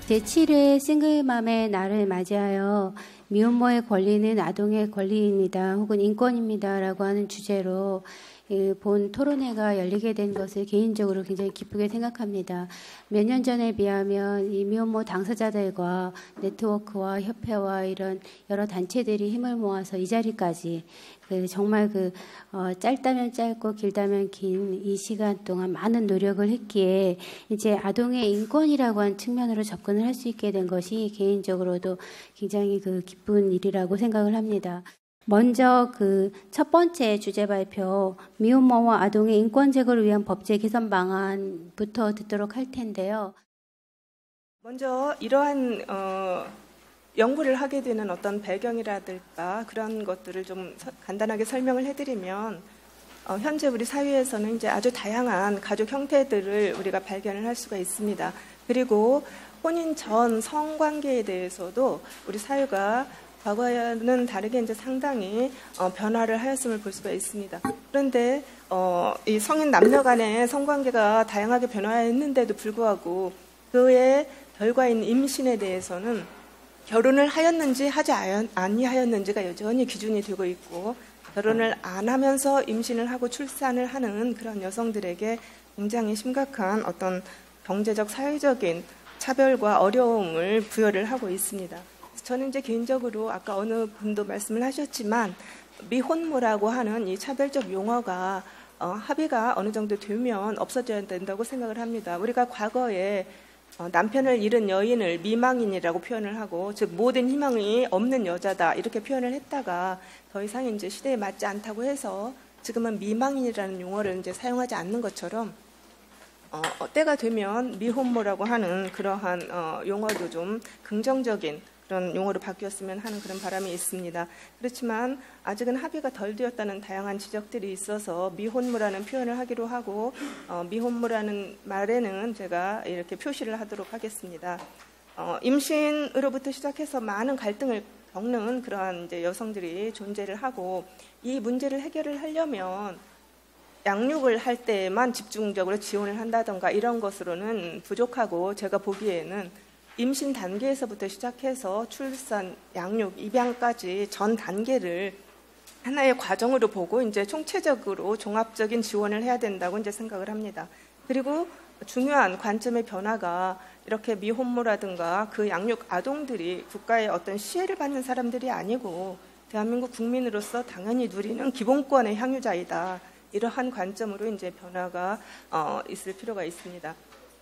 제7회 싱글맘의 날을 맞이하여 미혼모의 권리는 아동의 권리입니다. 혹은 인권입니다. 라고 하는 주제로 본 토론회가 열리게 된 것을 개인적으로 굉장히 기쁘게 생각합니다. 몇 년 전에 비하면 이 미혼모 당사자들과 네트워크와 협회와 이런 여러 단체들이 힘을 모아서 이 자리까지 정말 짧다면 짧고 길다면 긴 이 시간 동안 많은 노력을 했기에 이제 아동의 인권이라고 하는 측면으로 접근을 할 수 있게 된 것이 개인적으로도 굉장히 기쁜 일이라고 생각을 합니다. 먼저 첫 번째 주제 발표, 미혼모와 아동의 인권 제고를 위한 법제 개선 방안부터 듣도록 할 텐데요. 먼저 이러한 연구를 하게 되는 어떤 배경이라든가 그런 것들을 좀 간단하게 설명을 해드리면, 현재 우리 사회에서는 이제 아주 다양한 가족 형태들을 우리가 발견을 할 수가 있습니다. 그리고 혼인 전 성관계에 대해서도 우리 사회가 과거와는 다르게 이제 상당히 변화를 하였음을 볼 수가 있습니다. 그런데 이 성인 남녀 간의 성관계가 다양하게 변화했는데도 불구하고 그의 결과인 임신에 대해서는 결혼을 하였는지 하지 아니하였는지가 여전히 기준이 되고 있고, 결혼을 안 하면서 임신을 하고 출산을 하는 그런 여성들에게 굉장히 심각한 어떤 경제적, 사회적인 차별과 어려움을 부여를 하고 있습니다. 저는 이제 개인적으로 아까 어느 분도 말씀을 하셨지만 미혼모라고 하는 이 차별적 용어가 합의가 어느 정도 되면 없어져야 된다고 생각을 합니다. 우리가 과거에 남편을 잃은 여인을 미망인이라고 표현을 하고, 즉 모든 희망이 없는 여자다 이렇게 표현을 했다가 더 이상 이제 시대에 맞지 않다고 해서 지금은 미망인이라는 용어를 이제 사용하지 않는 것처럼 때가 되면 미혼모라고 하는 그러한 용어도 좀 긍정적인 그런 용어로 바뀌었으면 하는 그런 바람이 있습니다. 그렇지만 아직은 합의가 덜 되었다는 다양한 지적들이 있어서 미혼모라는 표현을 하기로 하고, 미혼모라는 말에는 제가 이렇게 표시를 하도록 하겠습니다. 임신으로부터 시작해서 많은 갈등을 겪는 그러한 이제 여성들이 존재를 하고, 이 문제를 해결을 하려면 양육을 할 때만 집중적으로 지원을 한다던가 이런 것으로는 부족하고, 제가 보기에는 임신 단계에서부터 시작해서 출산, 양육, 입양까지 전 단계를 하나의 과정으로 보고 이제 총체적으로 종합적인 지원을 해야 된다고 이제 생각을 합니다. 그리고 중요한 관점의 변화가 이렇게 미혼모라든가 그 양육 아동들이 국가의 어떤 시혜를 받는 사람들이 아니고 대한민국 국민으로서 당연히 누리는 기본권의 향유자이다. 이러한 관점으로 이제 변화가 있을 필요가 있습니다.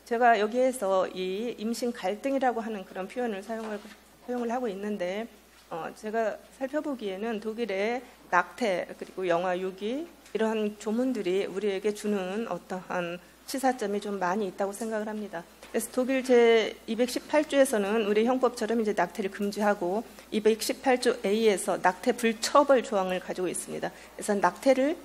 제가 여기에서 이 임신 갈등이라고 하는 그런 표현을 사용을 하고 있는데, 제가 살펴보기에는 독일의 낙태 그리고 영아 유기 이러한 조문들이 우리에게 주는 어떠한 시사점이 좀 많이 있다고 생각을 합니다. 그래서 독일 제218조에서는 우리 형법처럼 이제 낙태를 금지하고 218조 A에서 낙태 불처벌 조항을 가지고 있습니다. 그래서 낙태를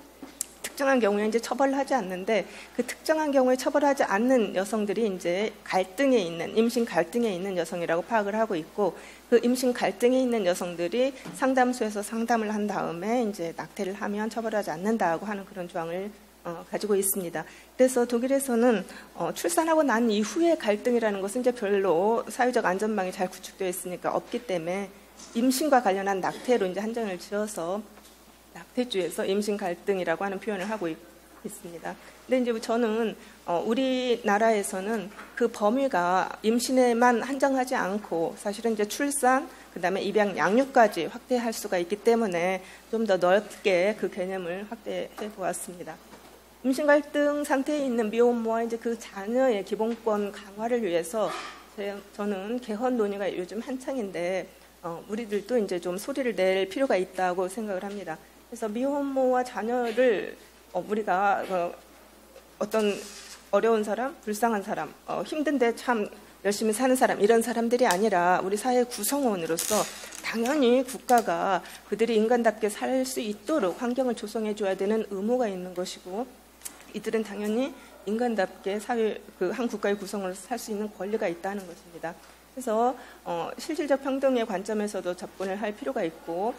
특정한 경우에 이제 처벌하지 않는데, 그 특정한 경우에 처벌하지 않는 여성들이 이제 갈등에 있는, 임신 갈등에 있는 여성이라고 파악을 하고 있고, 그 임신 갈등에 있는 여성들이 상담소에서 상담을 한 다음에 이제 낙태를 하면 처벌하지 않는다고 하는 그런 조항을 가지고 있습니다. 그래서 독일에서는 출산하고 난 이후의 갈등이라는 것은 이제 별로 사회적 안전망이 잘 구축되어 있으니까 없기 때문에 임신과 관련한 낙태로 이제 한정을 지어서 낙태주에서 임신 갈등이라고 하는 표현을 하고 있습니다. 근데 이제 저는 우리나라에서는 그 범위가 임신에만 한정하지 않고 사실은 이제 출산, 그다음에 입양, 양육까지 확대할 수가 있기 때문에 좀 더 넓게 그 개념을 확대해 보았습니다. 임신 갈등 상태에 있는 미혼모와 이제 그 자녀의 기본권 강화를 위해서 저는 개헌 논의가 요즘 한창인데 우리들도 이제 좀 소리를 낼 필요가 있다고 생각을 합니다. 그래서 미혼모와 자녀를 우리가 어떤 어려운 사람, 불쌍한 사람, 힘든데 참 열심히 사는 사람, 이런 사람들이 아니라 우리 사회 구성원으로서 당연히 국가가 그들이 인간답게 살 수 있도록 환경을 조성해 줘야 되는 의무가 있는 것이고, 이들은 당연히 인간답게 한 국가의 구성원으로서 살 수 있는 권리가 있다는 것입니다. 그래서 실질적 평등의 관점에서도 접근을 할 필요가 있고,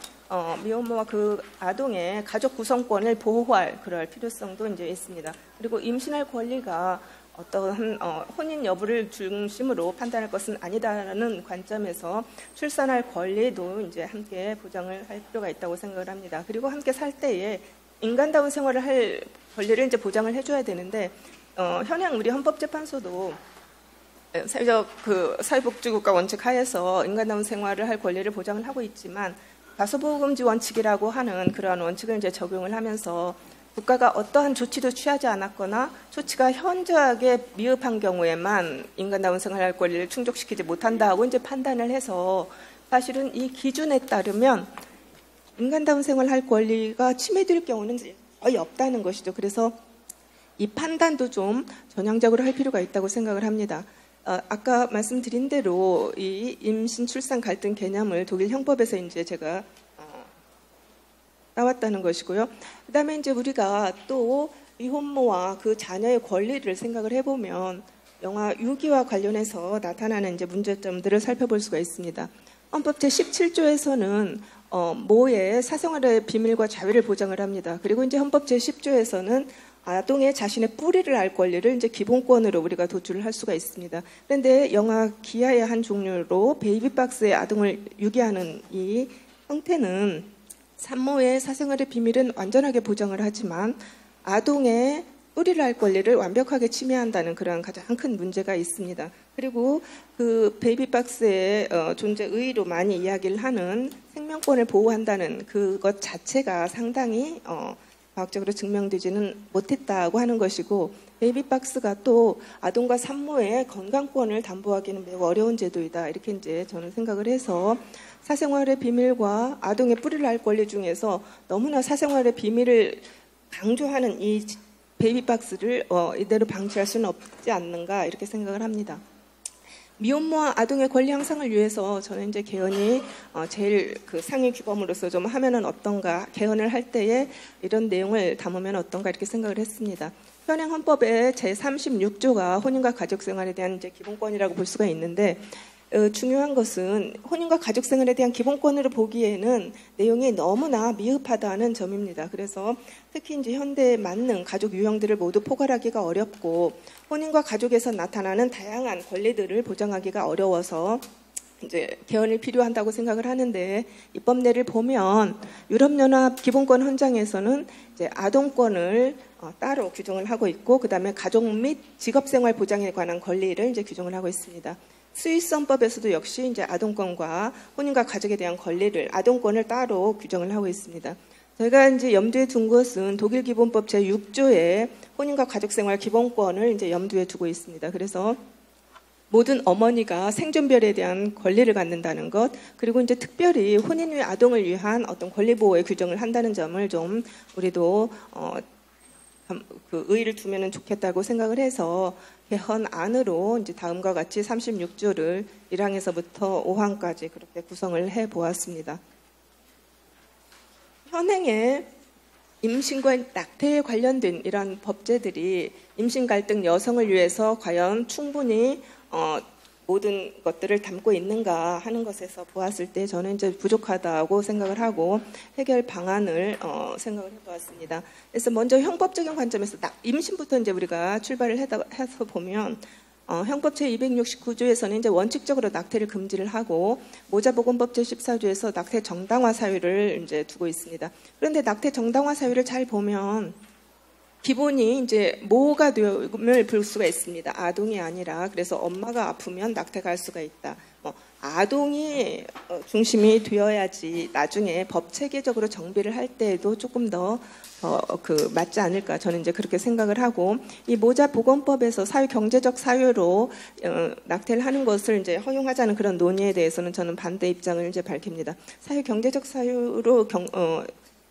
미혼모와 그 아동의 가족 구성권을 보호할 그럴 필요성도 이제 있습니다. 그리고 임신할 권리가 어떠한 혼인 여부를 중심으로 판단할 것은 아니다라는 관점에서 출산할 권리도 이제 함께 보장을 할 필요가 있다고 생각을 합니다. 그리고 함께 살 때에 인간다운 생활을 할 권리를 이제 보장을 해줘야 되는데 현행 우리 헌법재판소도 사회적 사회복지국가 원칙 하에서 인간다운 생활을 할 권리를 보장을 하고 있지만 가소보호금지 원칙이라고 하는 그러한 원칙을 이제 적용을 하면서 국가가 어떠한 조치도 취하지 않았거나 조치가 현저하게 미흡한 경우에만 인간다운 생활할 권리를 충족시키지 못한다고 이제 판단을 해서 사실은 이 기준에 따르면 인간다운 생활할 권리가 침해될 경우는 거의 없다는 것이죠. 그래서 이 판단도 좀 전향적으로 할 필요가 있다고 생각을 합니다. 아까 말씀드린 대로 이 임신 출산 갈등 개념을 독일 형법에서 이제 제가 나왔다는 것이고요. 그다음에 이제 우리가 또 미혼모와 그 자녀의 권리를 생각을 해보면 영아 유기와 관련해서 나타나는 이제 문제점들을 살펴볼 수가 있습니다. 헌법 제17조에서는 모의 사생활의 비밀과 자유를 보장을 합니다. 그리고 이제 헌법 제10조에서는 아동의 자신의 뿌리를 알 권리를 이제 기본권으로 우리가 도출을 할 수가 있습니다. 그런데 영아 기아의 한 종류로 베이비박스에 아동을 유기하는 이 형태는 산모의 사생활의 비밀은 완전하게 보장을 하지만 아동의 뿌리를 알 권리를 완벽하게 침해한다는 그런 가장 큰 문제가 있습니다. 그리고 그 베이비박스의 존재 의의로 많이 이야기를 하는 생명권을 보호한다는 그것 자체가 상당히 과학적으로 증명되지는 못했다고 하는 것이고 베이비박스가 또 아동과 산모의 건강권을 담보하기는 매우 어려운 제도이다. 이렇게 이제 저는 생각을 해서 사생활의 비밀과 아동의 뿌리를 알 권리 중에서 너무나 사생활의 비밀을 강조하는 이 베이비박스를 이대로 방치할 수는 없지 않는가 이렇게 생각을 합니다. 미혼모와 아동의 권리 향상을 위해서 저는 이제 개헌이 제일 그 상위 규범으로서 좀 하면은 어떤가, 개헌을 할 때에 이런 내용을 담으면 어떤가 이렇게 생각을 했습니다. 현행 헌법의 제36조가 혼인과 가족생활에 대한 이제 기본권이라고 볼 수가 있는데 중요한 것은 혼인과 가족생활에 대한 기본권으로 보기에는 내용이 너무나 미흡하다는 점입니다. 그래서 특히 이제 현대에 맞는 가족 유형들을 모두 포괄하기가 어렵고 혼인과 가족에서 나타나는 다양한 권리들을 보장하기가 어려워서 이제 개헌이 필요한다고 생각을 하는데 입법례를 보면 유럽연합 기본권 헌장에서는 이제 아동권을 따로 규정을 하고 있고 그다음에 가족 및 직업생활 보장에 관한 권리를 이제 규정을 하고 있습니다. 스위스 헌법에서도 역시 이제 아동권과 혼인과 가족에 대한 권리를 아동권을 따로 규정을 하고 있습니다. 제가 이제 염두에 둔 것은 독일 기본법 제6조에 혼인과 가족생활 기본권을 이제 염두에 두고 있습니다. 그래서 모든 어머니가 생존별에 대한 권리를 갖는다는 것, 그리고 이제 특별히 혼인 후의 아동을 위한 어떤 권리 보호의 규정을 한다는 점을 좀 우리도 그 의의를 두면은 좋겠다고 생각을 해서 개헌 안으로 이제 다음과 같이 36조를 1항에서부터 5항까지 그렇게 구성을 해 보았습니다. 현행의 임신과 낙태에 관련된 이런 법제들이 임신 갈등 여성을 위해서 과연 충분히 모든 것들을 담고 있는가 하는 것에서 보았을 때 저는 이제 부족하다고 생각을 하고 해결 방안을 생각을 해보았습니다. 그래서 먼저 형법적인 관점에서 임신부터 이제 우리가 출발을 해서 보면 형법 제269조에서는 이제 원칙적으로 낙태를 금지를 하고 모자보건법 제14조에서 낙태 정당화 사유를 이제 두고 있습니다. 그런데 낙태 정당화 사유를 잘 보면 기본이 이제 모가 됨을 볼 수가 있습니다. 아동이 아니라 그래서 엄마가 아프면 낙태가 할 수가 있다. 아동이 중심이 되어야지 나중에 법 체계적으로 정비를 할 때에도 조금 더 맞지 않을까 저는 이제 그렇게 생각을 하고 이 모자보건법에서 사회경제적 사유로 낙태를 하는 것을 이제 허용하자는 그런 논의에 대해서는 저는 반대 입장을 이제 밝힙니다. 사회경제적 사유로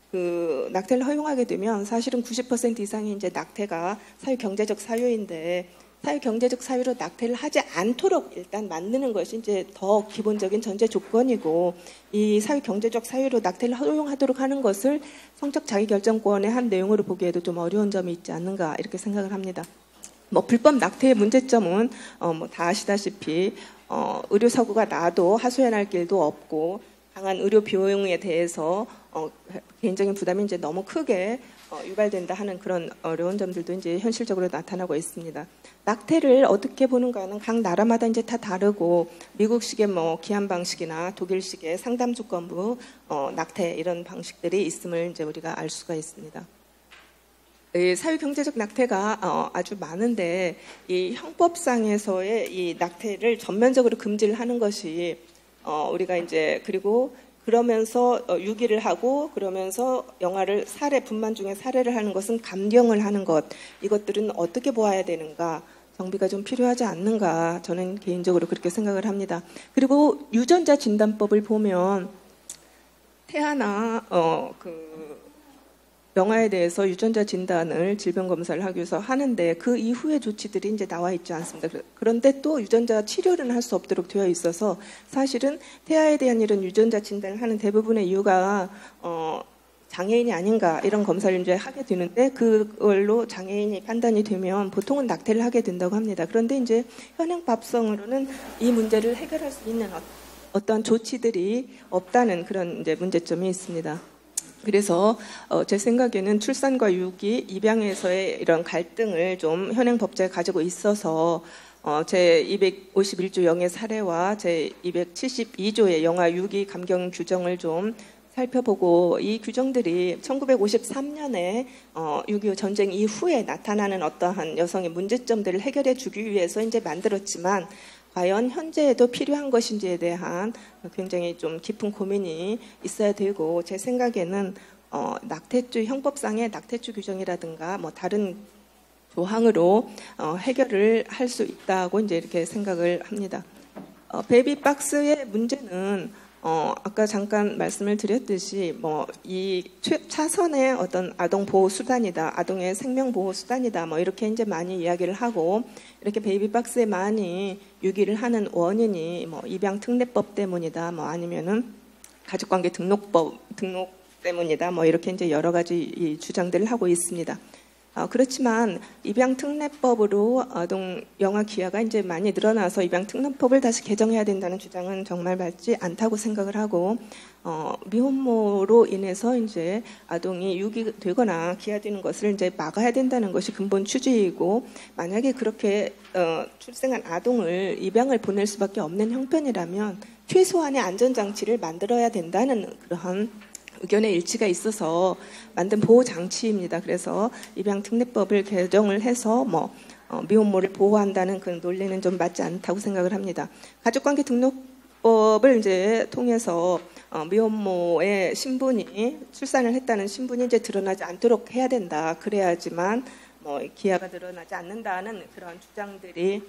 그 낙태를 허용하게 되면 사실은 90% 이상이 이제 낙태가 사회경제적 사유인데 사회경제적 사유로 낙태를 하지 않도록 일단 만드는 것이 이제 더 기본적인 전제 조건이고 이 사회경제적 사유로 낙태를 허용하도록 하는 것을 성적 자기결정권의 한 내용으로 보기에도 좀 어려운 점이 있지 않는가 이렇게 생각을 합니다. 불법 낙태의 문제점은 다 아시다시피 의료 사고가 나도 하소연할 길도 없고 강한 의료 비용에 대해서 개인적인 부담이 이제 너무 크게 유발된다 하는 그런 어려운 점들도 이제 현실적으로 나타나고 있습니다. 낙태를 어떻게 보는가는 각 나라마다 이제 다 다르고 미국식의 뭐 기한 방식이나 독일식의 상담 조건부 낙태 이런 방식들이 있음을 이제 우리가 알 수가 있습니다. 사회경제적 낙태가 아주 많은데 이 형법상에서의 이 낙태를 전면적으로 금지를 하는 것이 우리가 이제 그리고 그러면서 유기를 하고 그러면서 영아를 분만 중에 살해를 하는 것은 감경을 하는 것 이것들은 어떻게 보아야 되는가 정비가 좀 필요하지 않는가 저는 개인적으로 그렇게 생각을 합니다. 그리고 유전자 진단법을 보면 태아나 영아에 대해서 유전자 진단을 질병 검사를 하기 위해서 하는데 그 이후의 조치들이 이제 나와 있지 않습니다. 그런데 또 유전자 치료는 할 수 없도록 되어 있어서 사실은 태아에 대한 이런 유전자 진단을 하는 대부분의 이유가 장애인이 아닌가 이런 검사를 이제 하게 되는데 그걸로 장애인이 판단이 되면 보통은 낙태를 하게 된다고 합니다. 그런데 이제 현행법상으로는 이 문제를 해결할 수 있는 어떠한 조치들이 없다는 그런 이제 문제점이 있습니다. 그래서 제 생각에는 출산과 유기, 입양에서의 이런 갈등을 좀 현행 법제에 가지고 있어서 제 251조 영의 사례와 제 272조의 영아 유기 감경 규정을 좀 살펴보고 이 규정들이 1953년에 6.25 전쟁 이후에 나타나는 어떠한 여성의 문제점들을 해결해 주기 위해서 이제 만들었지만 과연 현재에도 필요한 것인지에 대한 굉장히 좀 깊은 고민이 있어야 되고 제 생각에는 낙태죄 형법상의 낙태죄 규정이라든가 뭐 다른 조항으로 해결을 할 수 있다고 이제 이렇게 생각을 합니다. 베이비박스의 문제는 아까 잠깐 말씀을 드렸듯이 뭐 이 차선의 어떤 아동 보호 수단이다, 아동의 생명 보호 수단이다, 뭐 이렇게 이제 많이 이야기를 하고 이렇게 베이비박스에 많이 유기를 하는 원인이 뭐 입양 특례법 때문이다, 뭐 아니면은 가족관계 등록 때문이다, 뭐 이렇게 이제 여러 가지 주장들을 하고 있습니다. 그렇지만 입양 특례법으로 아동 영아 기아가 이제 많이 늘어나서 입양 특례법을 다시 개정해야 된다는 주장은 정말 맞지 않다고 생각을 하고 미혼모로 인해서 이제 아동이 유기되거나 기아되는 것을 이제 막아야 된다는 것이 근본 취지이고 만약에 그렇게 출생한 아동을 입양을 보낼 수밖에 없는 형편이라면 최소한의 안전장치를 만들어야 된다는 그러한 의견의 일치가 있어서 만든 보호 장치입니다. 그래서 입양 특례법을 개정을 해서 미혼모를 보호한다는 그 논리는 좀 맞지 않다고 생각을 합니다. 가족관계 등록법을 이제 통해서 미혼모의 신분이 출산을 했다는 신분이 이제 드러나지 않도록 해야 된다. 그래야지만 기아가 드러나지 않는다는 그런 주장들이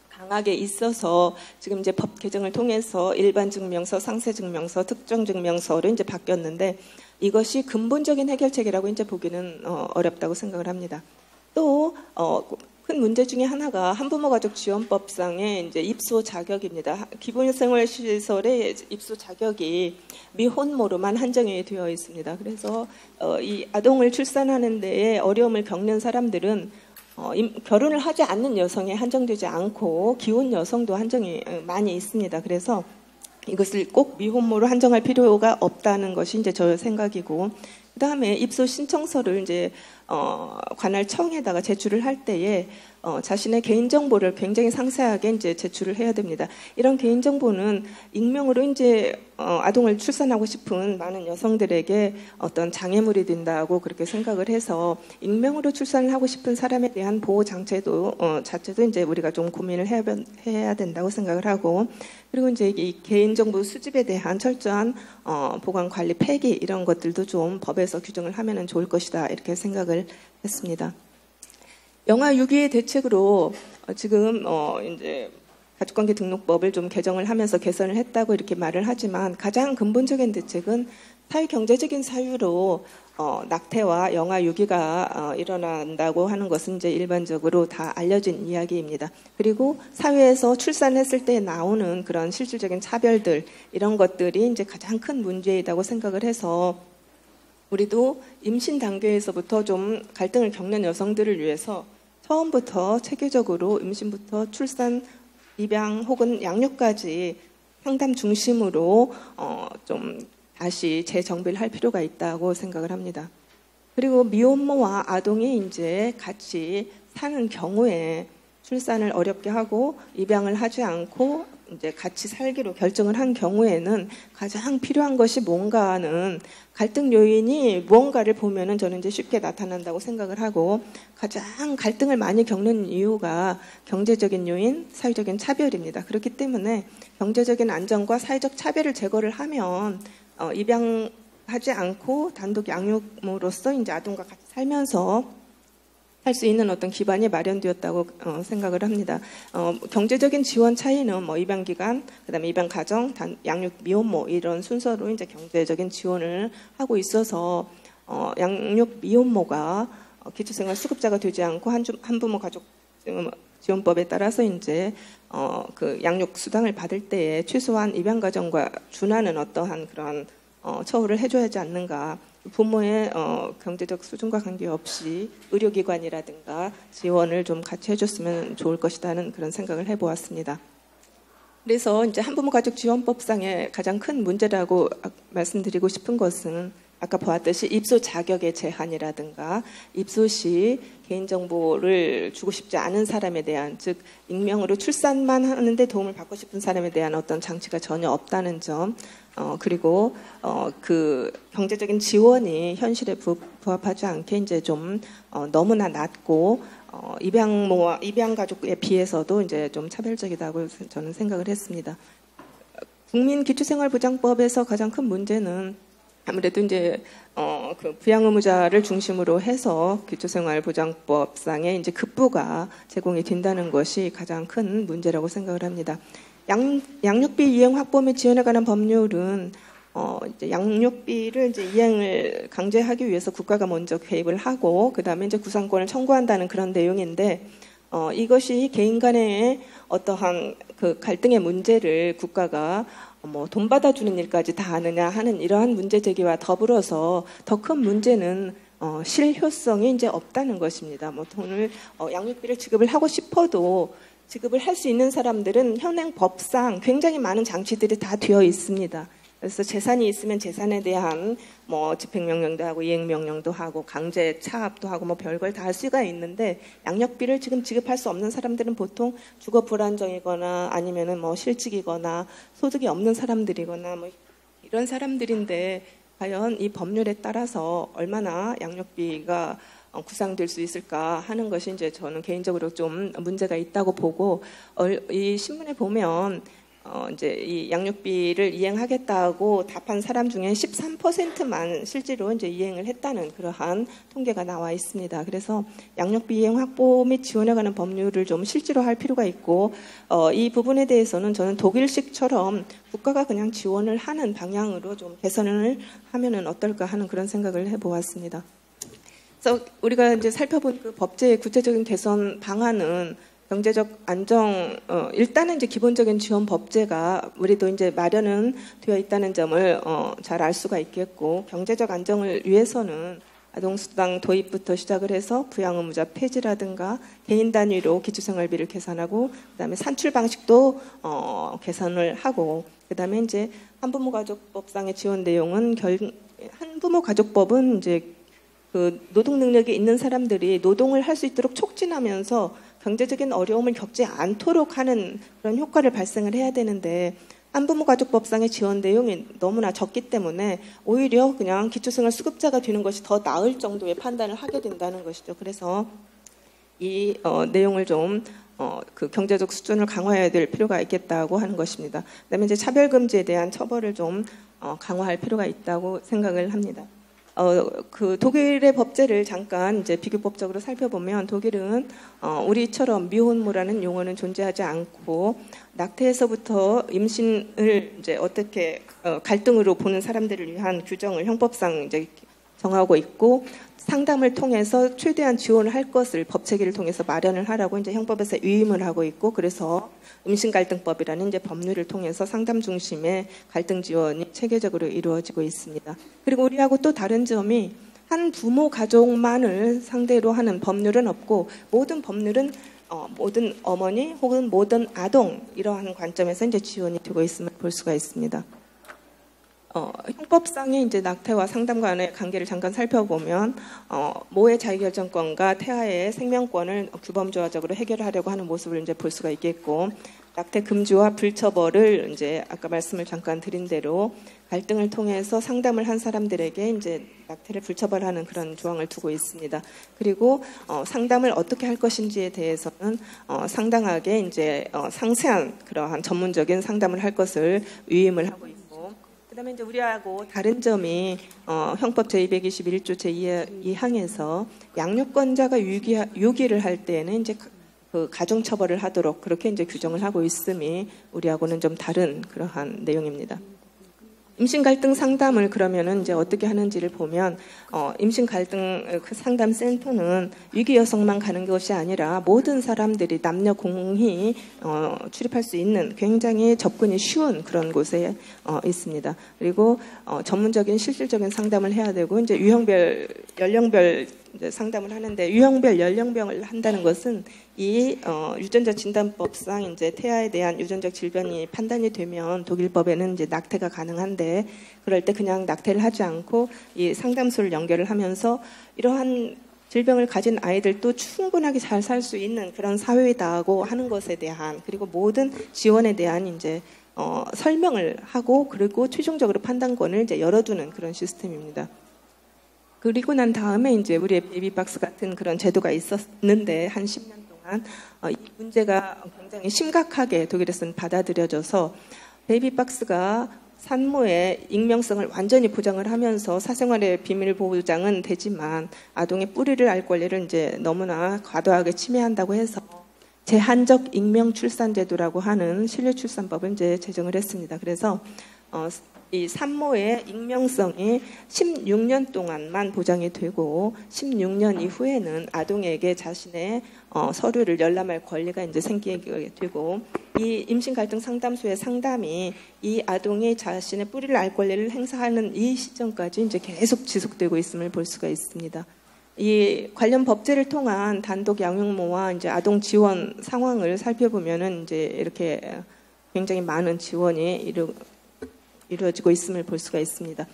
강하게 있어서 지금 이제 법 개정을 통해서 일반 증명서, 상세 증명서, 특정 증명서로 이제 바뀌었는데 이것이 근본적인 해결책이라고 이제 보기는 어렵다고 생각을 합니다. 또 큰 문제 중에 하나가 한부모가족지원법상의 이제 입소 자격입니다. 기본생활시설의 입소 자격이 미혼모로만 한정이 되어 있습니다. 그래서 이 아동을 출산하는 데에 어려움을 겪는 사람들은 결혼을 하지 않는 여성에 한정되지 않고 기혼 여성도 한정이 많이 있습니다. 그래서 이것을 꼭 미혼모로 한정할 필요가 없다는 것이 이제 저 생각이고, 그 다음에 입소 신청서를 이제 관할청에다가 제출을 할 때에 자신의 개인정보를 굉장히 상세하게 이제 제출을 해야 됩니다. 이런 개인정보는 익명으로 이제 아동을 출산하고 싶은 많은 여성들에게 어떤 장애물이 된다고 그렇게 생각을 해서 익명으로 출산을 하고 싶은 사람에 대한 보호 장치도 자체도 이제 우리가 좀 고민을 해야 된다고 생각을 하고, 그리고 이제 이 개인정보 수집에 대한 철저한 보관 관리 폐기 이런 것들도 좀 법에서 규정을 하면은 좋을 것이다 이렇게 생각을 했습니다. 영아 유기의 대책으로 지금 이제 가족관계 등록법을 좀 개정을 하면서 개선을 했다고 이렇게 말을 하지만 가장 근본적인 대책은 사회경제적인 사유로 낙태와 영아 유기가 일어난다고 하는 것은 이제 일반적으로 다 알려진 이야기입니다. 그리고 사회에서 출산했을 때 나오는 그런 실질적인 차별들 이런 것들이 이제 가장 큰 문제이다고 생각을 해서 우리도 임신 단계에서부터 좀 갈등을 겪는 여성들을 위해서 처음부터 체계적으로 임신부터 출산, 입양 혹은 양육까지 상담 중심으로 좀 다시 재정비를 할 필요가 있다고 생각을 합니다. 그리고 미혼모와 아동이 이제 같이 사는 경우에 출산을 어렵게 하고 입양을 하지 않고 이제 같이 살기로 결정을 한 경우에는 가장 필요한 것이 뭔가 하는 갈등 요인이 무언가를 보면은 저는 이제 쉽게 나타난다고 생각을 하고, 가장 갈등을 많이 겪는 이유가 경제적인 요인, 사회적인 차별입니다. 그렇기 때문에 경제적인 안정과 사회적 차별을 제거를 하면 입양하지 않고 단독 양육으로서 이제 아동과 같이 살면서 할 수 있는 어떤 기반이 마련되었다고 생각을 합니다. 경제적인 지원 차이는 뭐 입양 기간, 그다음에 입양 가정, 양육 미혼모 이런 순서로 이제 경제적인 지원을 하고 있어서 양육 미혼모가 기초생활 수급자가 되지 않고 한부모 가족 지원법에 따라서 이제 그 양육 수당을 받을 때에 최소한 입양 가정과 준하는 어떠한 그런 처우를 해줘야 하지 않는가. 부모의 경제적 수준과 관계없이 의료기관이라든가 지원을 좀 같이 해줬으면 좋을 것이라는 그런 생각을 해보았습니다. 그래서 이제 한부모 가족 지원법상의 가장 큰 문제라고 말씀드리고 싶은 것은 아까 보았듯이 입소 자격의 제한이라든가 입소 시 개인정보를 주고 싶지 않은 사람에 대한, 즉 익명으로 출산만 하는데 도움을 받고 싶은 사람에 대한 어떤 장치가 전혀 없다는 점, 그리고 그 경제적인 지원이 현실에 부합하지 않게 이제 좀 너무나 낮고 입양모와 입양 가족에 비해서도 이제 좀 차별적이다고 저는 생각을 했습니다. 국민기초생활보장법에서 가장 큰 문제는 아무래도 이제 그 부양 의무자를 중심으로 해서 기초생활보장법상의 이제 급부가 제공이 된다는 것이 가장 큰 문제라고 생각을 합니다. 양육비 이행 확보 및 지원에 관한 법률은 이제 양육비를 이제 이행을 강제하기 위해서 국가가 먼저 개입을 하고 그 다음에 이제 구상권을 청구한다는 그런 내용인데, 이것이 개인 간의 어떠한 그 갈등의 문제를 국가가 뭐 돈 받아주는 일까지 다 하느냐 하는 이러한 문제 제기와 더불어서 더 큰 문제는 실효성이 이제 없다는 것입니다. 뭐 돈을 양육비를 지급을 하고 싶어도 지급을 할 수 있는 사람들은 현행 법상 굉장히 많은 장치들이 다 되어 있습니다. 그래서 재산이 있으면 재산에 대한 뭐 집행명령도 하고 이행명령도 하고 강제 차압도 하고 뭐 별걸 다 할 수가 있는데, 양육비를 지금 지급할 수 없는 사람들은 보통 주거 불안정이거나 아니면은 뭐 실직이거나 소득이 없는 사람들이거나 뭐 이런 사람들인데, 과연 이 법률에 따라서 얼마나 양육비가 구상될 수 있을까 하는 것이 이제 저는 개인적으로 좀 문제가 있다고 보고, 이 신문에 보면 이제 이 양육비를 이행하겠다고 답한 사람 중에 13%만 실제로 이제 이행을 했다는 그러한 통계가 나와 있습니다. 그래서 양육비 이행 확보 및 지원에 관한 법률을 좀 실제로 할 필요가 있고, 이 부분에 대해서는 저는 독일식처럼 국가가 그냥 지원을 하는 방향으로 좀 개선을 하면은 어떨까 하는 그런 생각을 해보았습니다. 그래서 우리가 이제 살펴본 그 법제의 구체적인 개선 방안은 경제적 안정, 일단은 이제 기본적인 지원 법제가 우리도 이제 마련은 되어 있다는 점을 잘 알 수가 있겠고, 경제적 안정을 위해서는 아동수당 도입부터 시작을 해서 부양 의무자 폐지라든가 개인 단위로 기초생활비를 계산하고, 그다음에 산출 방식도 개선을 하고, 그다음에 이제 한부모 가족법상의 지원 내용은 한부모 가족법은 이제 그 노동 능력이 있는 사람들이 노동을 할 수 있도록 촉진하면서 경제적인 어려움을 겪지 않도록 하는 그런 효과를 발생을 해야 되는데, 한부모 가족법상의 지원 내용이 너무나 적기 때문에 오히려 그냥 기초생활 수급자가 되는 것이 더 나을 정도의 판단을 하게 된다는 것이죠. 그래서 이 내용을 좀 그 경제적 수준을 강화해야 될 필요가 있겠다고 하는 것입니다. 그다음에 이제 차별금지에 대한 처벌을 좀 강화할 필요가 있다고 생각을 합니다. 그 독일의 법제를 잠깐 이제 비교법적으로 살펴보면, 독일은 우리처럼 미혼모라는 용어는 존재하지 않고 낙태에서부터 임신을 이제 어떻게 갈등으로 보는 사람들을 위한 규정을 형법상 이제 정하고 있고, 상담을 통해서 최대한 지원을 할 것을 법 체계를 통해서 마련을 하라고 이제 형법에서 위임을 하고 있고, 그래서 임신갈등법이라는 이제 법률을 통해서 상담 중심의 갈등 지원이 체계적으로 이루어지고 있습니다. 그리고 우리하고 또 다른 점이 한 부모 가족만을 상대로 하는 법률은 없고, 모든 법률은 모든 어머니 혹은 모든 아동 이러한 관점에서 이제 지원이 되고 있음을 볼 수가 있습니다. 형법상의 이제 낙태와 상담 간의 관계를 잠깐 살펴보면 모의 자기결정권과 태아의 생명권을 규범조화적으로 해결하려고 하는 모습을 이제 볼 수가 있겠고, 낙태 금지와 불처벌을 이제 아까 말씀을 잠깐 드린 대로 갈등을 통해서 상담을 한 사람들에게 이제 낙태를 불처벌하는 그런 조항을 두고 있습니다. 그리고 상담을 어떻게 할 것인지에 대해서는 상당하게 이제 상세한 그러한 전문적인 상담을 할 것을 위임을 하고 있고, 그다음에 이제 우리하고 다른 점이 형법 제221조 제2항에서 양육권자가 유기를 할 때에는 이제 그 가중 처벌을 하도록 그렇게 이제 규정을 하고 있음이 우리하고는 좀 다른 그러한 내용입니다. 임신 갈등 상담을 그러면은 이제 어떻게 하는지를 보면 임신 갈등 상담 센터는 위기 여성만 가는 것이 아니라 모든 사람들이 남녀 공히 출입할 수 있는 굉장히 접근이 쉬운 그런 곳에 있습니다. 그리고 전문적인 실질적인 상담을 해야 되고, 이제 유형별 연령별 이제 상담을 하는데, 유형별 연령병을 한다는 것은 이 유전자 진단법상 이제 태아에 대한 유전적 질병이 판단이 되면 독일법에는 이제 낙태가 가능한데, 그럴 때 그냥 낙태를 하지 않고 이 상담소를 연결을 하면서 이러한 질병을 가진 아이들도 충분하게 잘 살 수 있는 그런 사회이다고 하는 것에 대한, 그리고 모든 지원에 대한 이제 설명을 하고, 그리고 최종적으로 판단권을 이제 열어두는 그런 시스템입니다. 그리고 난 다음에 이제 우리의 베이비박스 같은 그런 제도가 있었는데, 한 10년 동안 이 문제가 굉장히 심각하게 독일에서는 받아들여져서 베이비박스가 산모의 익명성을 완전히 보장을 하면서 사생활의 비밀 보장은 되지만 아동의 뿌리를 알 권리를 이제 너무나 과도하게 침해한다고 해서 제한적 익명 출산 제도라고 하는 신뢰출산법을 이제 제정을 했습니다. 그래서 이 산모의 익명성이 16년 동안만 보장이 되고 16년 이후에는 아동에게 자신의 서류를 열람할 권리가 이제 생기게 되고, 이 임신 갈등 상담소의 상담이 이 아동이 자신의 뿌리를 알 권리를 행사하는 이 시점까지 이제 계속 지속되고 있음을 볼 수가 있습니다. 이 관련 법제를 통한 단독 양육모와 이제 아동 지원 상황을 살펴보면은 이제 이렇게 굉장히 많은 지원이 이루어지고 있음을 볼 수가 있습니다.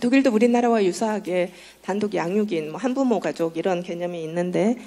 독일도 우리나라와 유사하게 단독 양육인, 한부모 가족 이런 개념이 있는데,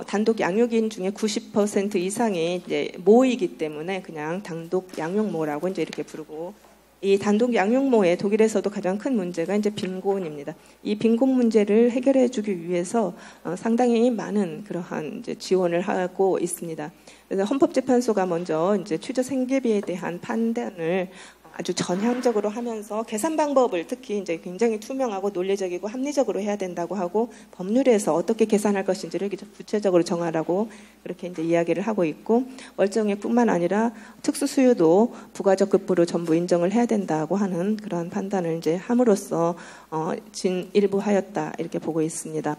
단독 양육인 중에 90% 이상이 이제 모이기 때문에 그냥 단독 양육모라고 이제 이렇게 부르고, 이 단독 양육모의 독일에서도 가장 큰 문제가 이제 빈곤입니다. 이 빈곤 문제를 해결해주기 위해서 상당히 많은 그러한 이제 지원을 하고 있습니다. 그래서 헌법재판소가 먼저 이제 취조 생계비에 대한 판단을 아주 전향적으로 하면서 계산 방법을 특히 이제 굉장히 투명하고 논리적이고 합리적으로 해야 된다고 하고, 법률에서 어떻게 계산할 것인지를 구체적으로 정하라고 그렇게 이제 이야기를 하고 있고, 월정액뿐만 아니라 특수수요도 부가적 급부로 전부 인정을 해야 된다고 하는 그런 판단을 이제 함으로써 진일부하였다 이렇게 보고 있습니다.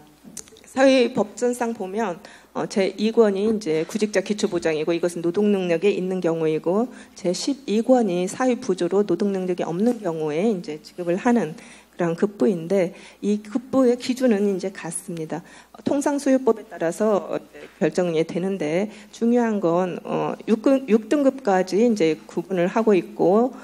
사회법전상 보면 제2권이 이제 구직자 기초보장이고, 이것은 노동 능력이 있는 경우이고, 제12권이 사회 부조로 노동 능력이 없는 경우에 이제 지급을 하는 그런 급부인데, 이 급부의 기준은 이제 같습니다. 통상수요법에 따라서 결정이 되는데, 중요한 건 6등급까지 이제 구분을 하고 있고,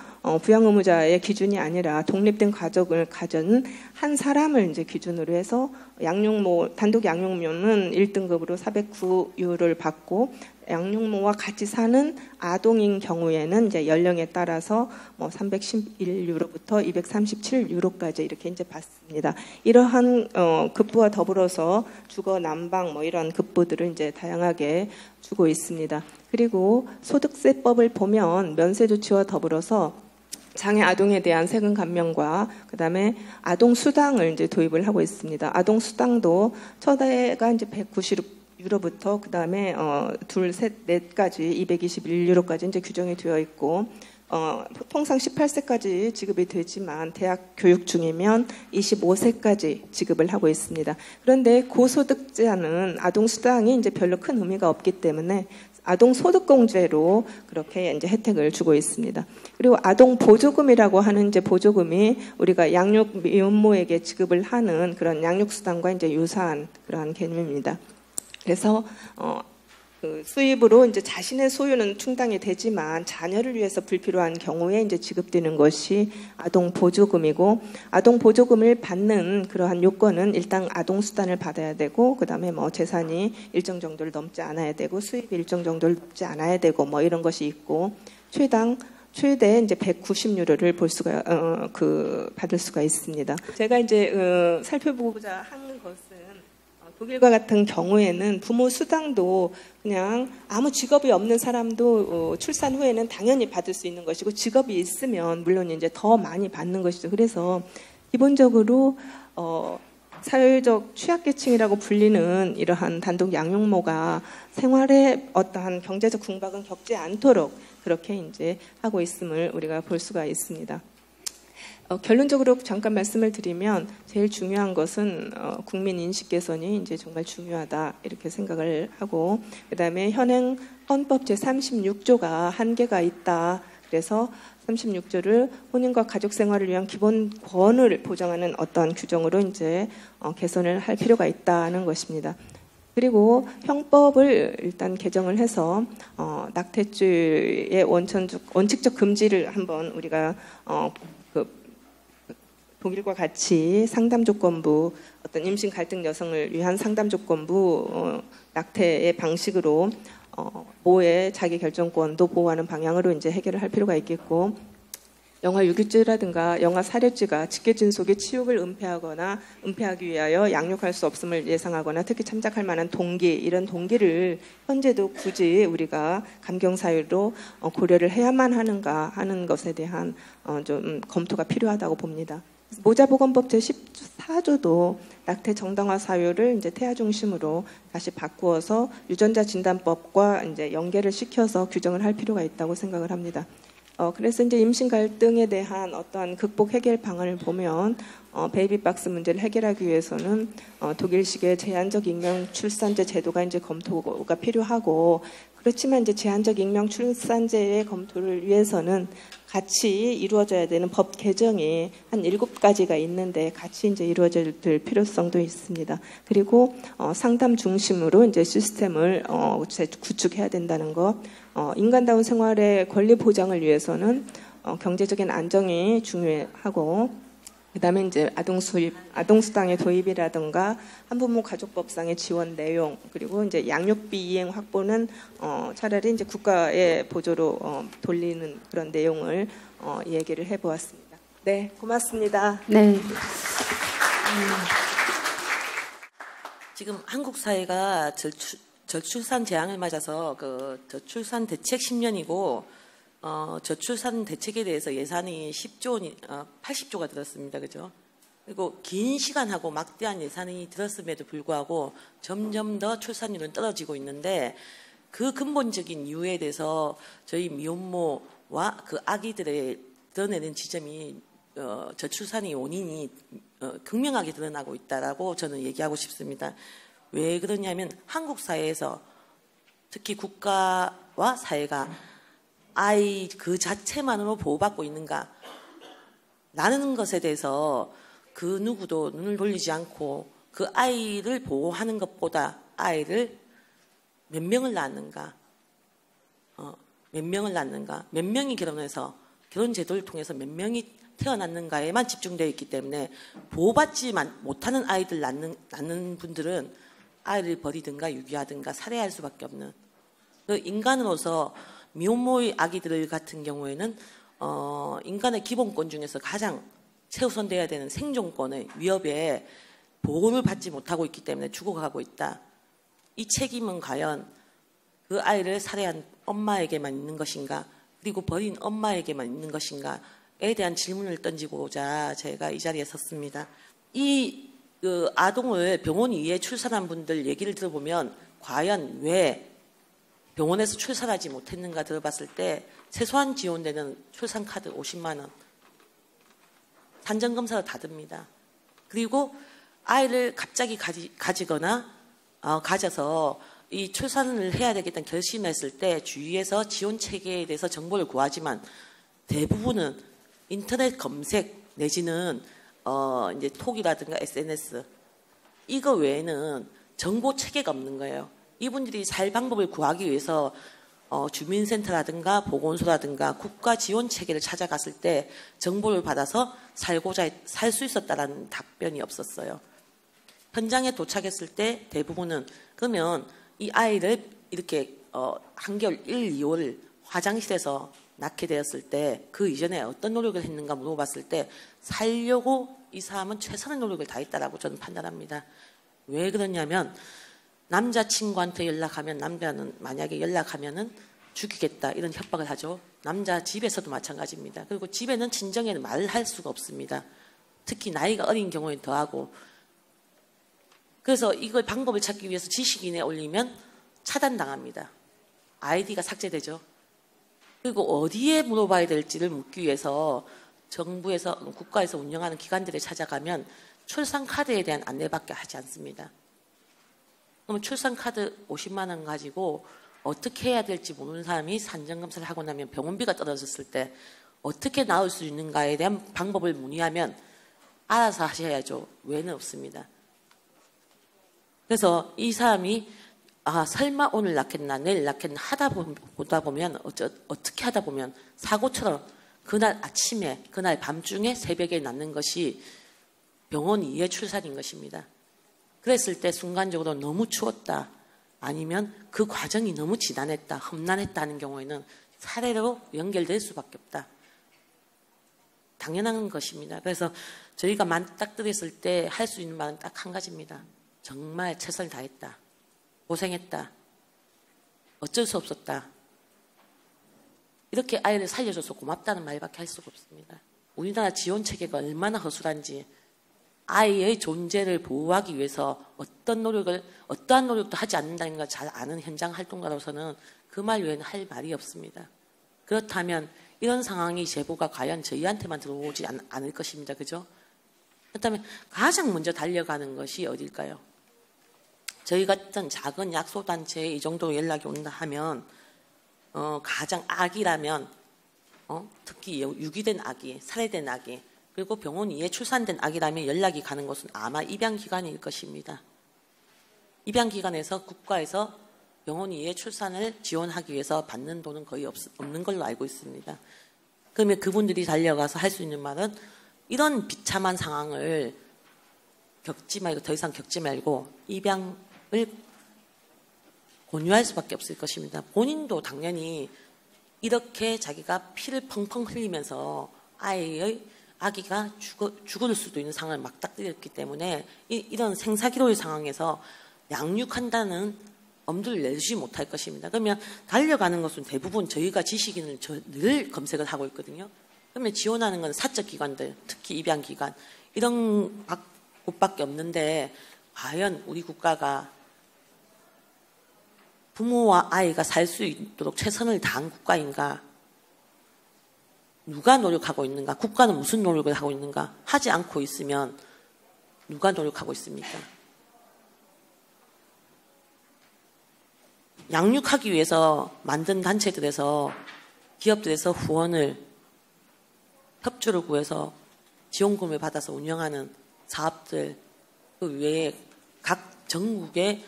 부양 의무자의 기준이 아니라 독립된 가족을 가진 한 사람을 이제 기준으로 해서 양육모, 단독 양육모는 1등급으로 409유로를 받고, 양육모와 같이 사는 아동인 경우에는 이제 연령에 따라서 311유로부터 237유로까지 이렇게 이제 받습니다. 이러한 급부와 더불어서 주거, 난방 이런 급부들을 이제 다양하게 주고 있습니다. 그리고 소득세법을 보면 면세 조치와 더불어서 장애 아동에 대한 세금 감면과 그다음에 아동 수당을 이제 도입을 하고 있습니다. 아동 수당도 첫 해가 이제 190유로부터 그다음에 둘, 셋, 넷까지 221유로까지 이제 규정이 되어 있고, 통상 18세까지 지급이 되지만 대학 교육 중이면 25세까지 지급을 하고 있습니다. 그런데 고소득자는 아동 수당이 이제 별로 큰 의미가 없기 때문에 아동 소득공제로 그렇게 이제 혜택을 주고 있습니다. 그리고 아동 보조금이라고 하는 이제 보조금이 우리가 양육 미혼모에게 지급을 하는 그런 양육 수당과 이제 유사한 그러한 개념입니다. 그래서 그 수입으로 이제 자신의 소유는 충당이 되지만 자녀를 위해서 불필요한 경우에 이제 지급되는 것이 아동 보조금이고, 아동 보조금을 받는 그러한 요건은 일단 아동 수단을 받아야 되고, 그다음에 뭐 재산이 일정 정도를 넘지 않아야 되고, 수입이 일정 정도를 넘지 않아야 되고, 뭐 이런 것이 있고, 최대 이제 190유로를 받을 수가 있습니다. 제가 이제 살펴보고자 하는 것은, 독일과 같은 경우에는 부모 수당도 그냥 아무 직업이 없는 사람도 출산 후에는 당연히 받을 수 있는 것이고, 직업이 있으면 물론 이제 더 많이 받는 것이죠. 그래서 기본적으로 사회적 취약계층이라고 불리는 이러한 단독 양육모가 생활에 어떠한 경제적 궁박은 겪지 않도록 그렇게 이제 하고 있음을 우리가 볼 수가 있습니다. 결론적으로 잠깐 말씀을 드리면 제일 중요한 것은 국민 인식 개선이 이제 정말 중요하다 이렇게 생각을 하고, 그다음에 현행 헌법 제36조가 한계가 있다. 그래서 36조를 혼인과 가족 생활을 위한 기본권을 보장하는 어떤 규정으로 이제 개선을 할 필요가 있다는 것입니다. 그리고 형법을 일단 개정을 해서 낙태죄의 원칙적 금지를 한번 우리가 독일과 같이 상담조건부, 어떤 임신 갈등 여성을 위한 상담조건부 낙태의 방식으로 모의 자기 결정권도 보호하는 방향으로 이제 해결을 할 필요가 있겠고, 영아 유기죄라든가 영아 살해죄가 직계진속의 치욕을 은폐하기 위하여 양육할 수 없음을 예상하거나 특히 참작할 만한 동기, 이런 동기를 현재도 굳이 우리가 감경사유로 고려를 해야만 하는가 하는 것에 대한 좀 검토가 필요하다고 봅니다. 모자보건법 제14조도 낙태 정당화 사유를 이제 태아 중심으로 다시 바꾸어서 유전자 진단법과 이제 연계를 시켜서 규정을 할 필요가 있다고 생각을 합니다. 그래서 이제 임신 갈등에 대한 어떠한 극복 해결 방안을 보면 베이비박스 문제를 해결하기 위해서는 독일식의 제한적 익명 출산제 제도가 이제 검토가 필요하고, 그렇지만 이제 제한적 익명 출산제의 검토를 위해서는 같이 이루어져야 되는 법 개정이 한 7가지가 있는데 같이 이제 이루어질 필요성도 있습니다. 그리고 상담 중심으로 이제 시스템을 구축해야 된다는 것, 인간다운 생활의 권리 보장을 위해서는 경제적인 안정이 중요하고, 그다음에 이제 아동수당의 도입이라든가 한부모 가족법상의 지원 내용, 그리고 이제 양육비 이행 확보는 차라리 이제 국가의 보조로 돌리는 그런 내용을 얘기를 해보았습니다. 네, 고맙습니다. 네. 지금 한국 사회가 저출산 재앙을 맞아서 그 저출산 대책 10년이고 저출산 대책에 대해서 예산이 80조가 들었습니다. 그죠? 그리고 긴 시간하고 막대한 예산이 들었음에도 불구하고 점점 더 출산율은 떨어지고 있는데, 그 근본적인 이유에 대해서 저희 미혼모와 그 아기들의 드러내는 지점이 저출산의 원인이 극명하게 드러나고 있다라고 저는 얘기하고 싶습니다. 왜 그러냐면 한국 사회에서 특히 국가와 사회가 아이 그 자체만으로 보호받고 있는가 라는 것에 대해서 그 누구도 눈을 돌리지 않고, 그 아이를 보호하는 것보다 아이를 몇 명을 낳는가, 몇 명이 결혼해서 결혼 제도를 통해서 몇 명이 태어났는가에만 집중되어 있기 때문에 보호받지 못하는 아이들 낳는 분들은 아이를 버리든가 유기하든가 살해할 수밖에 없는, 그 인간으로서 미혼모의 아기들 같은 경우에는 인간의 기본권 중에서 가장 최우선돼야 되는 생존권의 위협에 보호를 받지 못하고 있기 때문에 죽어가고 있다. 이 책임은 과연 그 아이를 살해한 엄마에게만 있는 것인가, 그리고 버린 엄마에게만 있는 것인가에 대한 질문을 던지고자 제가 이 자리에 섰습니다. 그 아동을 병원 위에 출산한 분들 얘기를 들어보면 과연 왜 병원에서 출산하지 못했는가 들어봤을 때 최소한 지원되는 출산카드 50만 원, 산정검사를 다 듭니다. 그리고 아이를 갑자기 가져서 이 출산을 해야 되겠다는 결심했을 때 주위에서 지원 체계에 대해서 정보를 구하지만 대부분은 인터넷 검색 내지는 이제 톡이라든가 SNS, 이거 외에는 정보 체계가 없는 거예요. 이분들이 살 방법을 구하기 위해서 주민센터라든가 보건소라든가 국가 지원 체계를 찾아갔을 때 정보를 받아서 살 수 있었다라는 답변이 없었어요. 현장에 도착했을 때 대부분은 그러면 이 아이를 이렇게 한겨울 1, 2월 화장실에서 낳게 되었을 때 그 이전에 어떤 노력을 했는가 물어봤을 때 살려고 이 사람은 최선의 노력을 다했다라고 저는 판단합니다. 왜 그러냐면 남자친구한테 연락하면 남자는 만약에 연락하면은 죽이겠다 이런 협박을 하죠. 남자 집에서도 마찬가지입니다. 그리고 집에는 친정에 말할 수가 없습니다. 특히 나이가 어린 경우에 더하고. 그래서 이걸 방법을 찾기 위해서 지식인에 올리면 차단당합니다. 아이디가 삭제되죠. 그리고 어디에 물어봐야 될지를 묻기 위해서 정부에서 국가에서 운영하는 기관들을 찾아가면 출산 카드에 대한 안내밖에 하지 않습니다. 그러면 출산 카드 50만 원 가지고 어떻게 해야 될지 모르는 사람이 산정검사를 하고 나면 병원비가 떨어졌을 때 어떻게 나올 수 있는가에 대한 방법을 문의하면 알아서 하셔야죠. 외에는 없습니다. 그래서 이 사람이 설마 오늘 낳겠나 내일 낳겠나 보다 보면 어떻게 하다 보면 사고처럼 그날 아침에 그날 밤중에 새벽에 낳는 것이 병원 이외 출산인 것입니다. 그랬을 때 순간적으로 너무 추웠다 아니면 그 과정이 너무 지난했다 험난했다는 경우에는 살해로 연결될 수밖에 없다. 당연한 것입니다. 그래서 저희가 맞닥뜨렸을 때 할 수 있는 말은 딱 한 가지입니다. 정말 최선을 다했다. 고생했다. 어쩔 수 없었다. 이렇게 아이를 살려줘서 고맙다는 말밖에 할 수가 없습니다. 우리나라 지원 체계가 얼마나 허술한지 아이의 존재를 보호하기 위해서 어떠한 노력도 하지 않는다는 걸 잘 아는 현장 활동가로서는 그 말 외에는 할 말이 없습니다. 그렇다면 이런 상황이 제보가 과연 저희한테만 들어오지 않을 것입니다. 그죠? 그렇다면 가장 먼저 달려가는 것이 어딜까요? 저희 같은 작은 약소단체에 이 정도 연락이 온다 하면 가장 아기라면 특히 유기된 아기, 살해된 아기 그리고 병원 이에 출산된 아기라면 연락이 가는 것은 아마 입양기관일 것입니다. 입양기관에서 국가에서 병원 이에 출산을 지원하기 위해서 받는 돈은 거의 없는 걸로 알고 있습니다. 그러면 그분들이 달려가서 할 수 있는 말은 이런 비참한 상황을 더 이상 겪지 말고 입양을 권유할 수밖에 없을 것입니다. 본인도 당연히 이렇게 자기가 피를 펑펑 흘리면서 아기가 죽을 수도 있는 상황을 맞닥뜨렸기 때문에 이런 생사기로의 상황에서 양육한다는 엄두를 내지 못할 것입니다. 그러면 달려가는 것은 대부분 저희가 지식인을 늘 검색을 하고 있거든요. 그러면 지원하는 건 사적 기관들, 특히 입양기관 이런 곳밖에 없는데 과연 우리 국가가 부모와 아이가 살 수 있도록 최선을 다한 국가인가? 누가 노력하고 있는가? 국가는 무슨 노력을 하고 있는가? 하지 않고 있으면 누가 노력하고 있습니까? 양육하기 위해서 만든 단체들에서 기업들에서 협조를 구해서 지원금을 받아서 운영하는 사업들 그 외에 각 전국에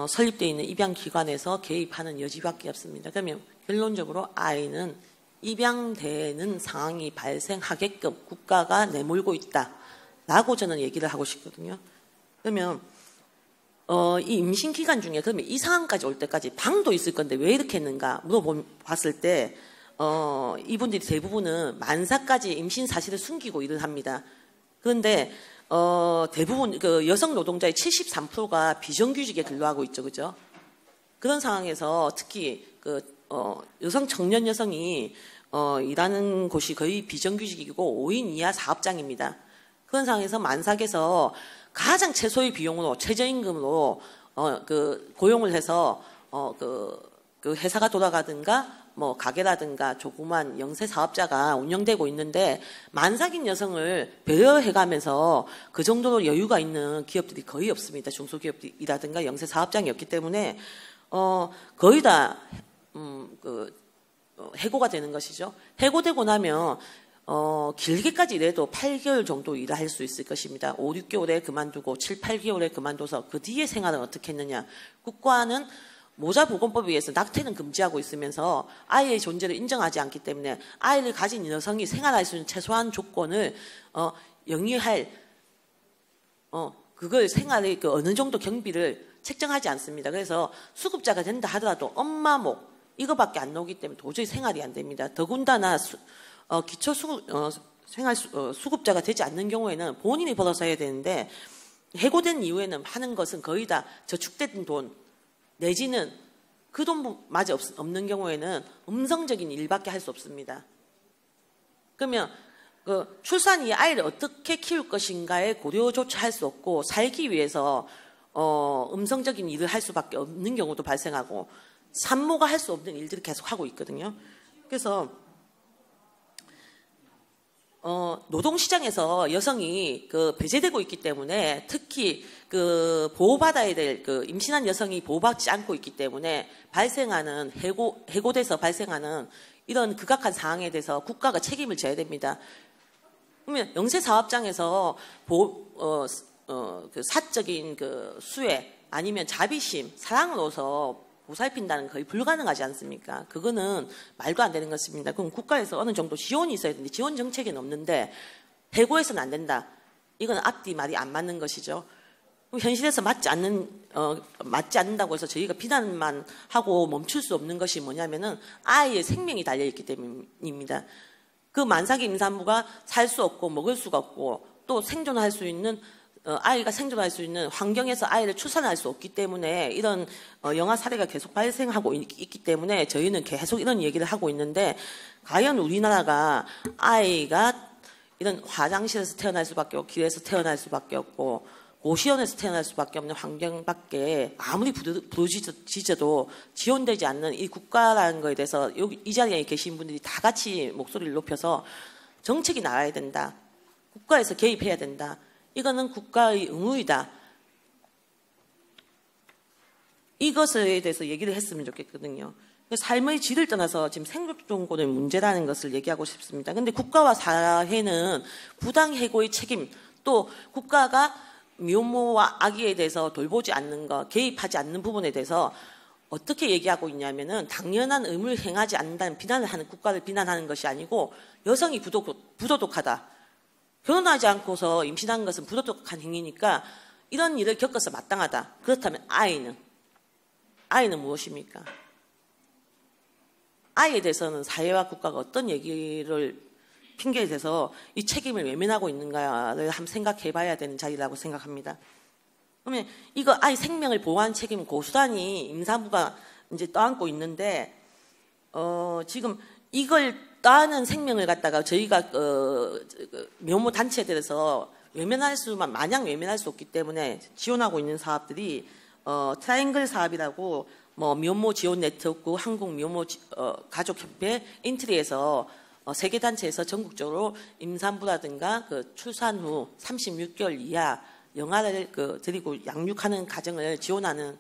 설립되어 있는 입양기관에서 개입하는 여지밖에 없습니다. 그러면 결론적으로 아이는 입양되는 상황이 발생하게끔 국가가 내몰고 있다라고 저는 얘기를 하고 싶거든요. 그러면 이 임신 기간 중에 그러면 이 상황까지 올 때까지 방도 있을 건데 왜 이렇게 했는가 물어봤을 때 이분들이 대부분은 만사까지 임신 사실을 숨기고 일을 합니다. 그런데 대부분 그 여성 노동자의 73%가 비정규직에 근로하고 있죠, 그죠? 그런 상황에서 특히 여성 청년 여성이 일하는 곳이 거의 비정규직이고 5인 이하 사업장입니다. 그런 상황에서 만삭에서 가장 최소의 비용으로 최저임금으로 고용을 해서 그 회사가 돌아가든가 뭐 가게라든가 조그만 영세 사업자가 운영되고 있는데 만삭인 여성을 배려해가면서 그 정도로 여유가 있는 기업들이 거의 없습니다. 중소기업이라든가 영세 사업장이 없기 때문에 거의 다 해고가 되는 것이죠. 해고되고 나면 길게까지 일해도 8개월 정도 일을 할 수 있을 것입니다. 5, 6개월에 그만두고 7, 8개월에 그만둬서 그 뒤에 생활은 어떻게 했느냐. 국가는 모자보건법에 의해서 낙태는 금지하고 있으면서 아이의 존재를 인정하지 않기 때문에 아이를 가진 여성이 생활할 수 있는 최소한 조건을 영위할 그걸 생활의 그 어느 정도 경비를 책정하지 않습니다. 그래서 수급자가 된다 하더라도 엄마 목 이거밖에 안 나오기 때문에 도저히 생활이 안 됩니다. 더군다나 기초 생활 수급자가 되지 않는 경우에는 본인이 벌어서 해야 되는데 해고된 이후에는 하는 것은 거의 다 저축된 돈 내지는 그 돈마저 없는 경우에는 음성적인 일밖에 할 수 없습니다. 그러면 그 출산 이후 아이를 어떻게 키울 것인가에 고려조차 할 수 없고 살기 위해서 음성적인 일을 할 수밖에 없는 경우도 발생하고 산모가 할 수 없는 일들을 계속 하고 있거든요. 그래서 노동시장에서 여성이 그 배제되고 있기 때문에 특히 그 보호받아야 될 그 임신한 여성이 보호받지 않고 있기 때문에 발생하는 해고돼서 발생하는 이런 극악한 상황에 대해서 국가가 책임을 져야 됩니다. 그러면 영세사업장에서 그 사적인 그 수혜 아니면 자비심, 사랑으로서 보살핀다는 거의 불가능하지 않습니까? 그거는 말도 안 되는 것입니다. 그럼 국가에서 어느 정도 지원이 있어야 되는데 지원 정책은 없는데 해고해서는 안 된다. 이건 앞뒤 말이 안 맞는 것이죠. 그럼 현실에서 맞지 않는다고 해서 저희가 비난만 하고 멈출 수 없는 것이 뭐냐면은 아이의 생명이 달려있기 때문입니다. 그 만삭의 임산부가 살 수 없고 먹을 수가 없고 또 생존할 수 있는 아이가 생존할 수 있는 환경에서 아이를 출산할 수 없기 때문에 이런 영아 사례가 계속 발생하고 있기 때문에 저희는 계속 이런 얘기를 하고 있는데 과연 우리나라가 아이가 이런 화장실에서 태어날 수밖에 없고 길에서 태어날 수밖에 없고 고시원에서 태어날 수밖에 없는 환경밖에 아무리 부르짖어도 지원되지 않는 이 국가라는 거에 대해서 이 자리에 계신 분들이 다 같이 목소리를 높여서 정책이 나와야 된다. 국가에서 개입해야 된다. 이거는 국가의 의무이다. 이것에 대해서 얘기를 했으면 좋겠거든요. 삶의 질을 떠나서 지금 생존권의 문제라는 것을 얘기하고 싶습니다. 그런데 국가와 사회는 부당 해고의 책임, 또 국가가 미혼모와 아기에 대해서 돌보지 않는 것, 개입하지 않는 부분에 대해서 어떻게 얘기하고 있냐면은 당연한 의무를 행하지 않는다는 비난을 하는 국가를 비난하는 것이 아니고 여성이 부도덕하다. 결혼하지 않고서 임신한 것은 부도덕한 행위니까 이런 일을 겪어서 마땅하다. 그렇다면 아이는 무엇입니까? 아이에 대해서는 사회와 국가가 어떤 얘기를 핑계에 대해서 이 책임을 외면하고 있는가를 한번 생각해 봐야 되는 자리라고 생각합니다. 그러면 이거 아이 생명을 보호하는 책임은 고스란히 임산부가 이제 떠안고 있는데 지금 이걸 떠안은 생명을 갖다가 저희가 미혼모 단체에 대해서 마냥 외면할 수 없기 때문에 지원하고 있는 사업들이 트라이앵글 사업이라고 미혼모 지원 네트워크, 한국 미혼모 가족협회, 인트리에서 세계 단체에서 전국적으로 임산부라든가 그 출산 후 36개월 이하 영아를 드리고 양육하는 가정을 지원하는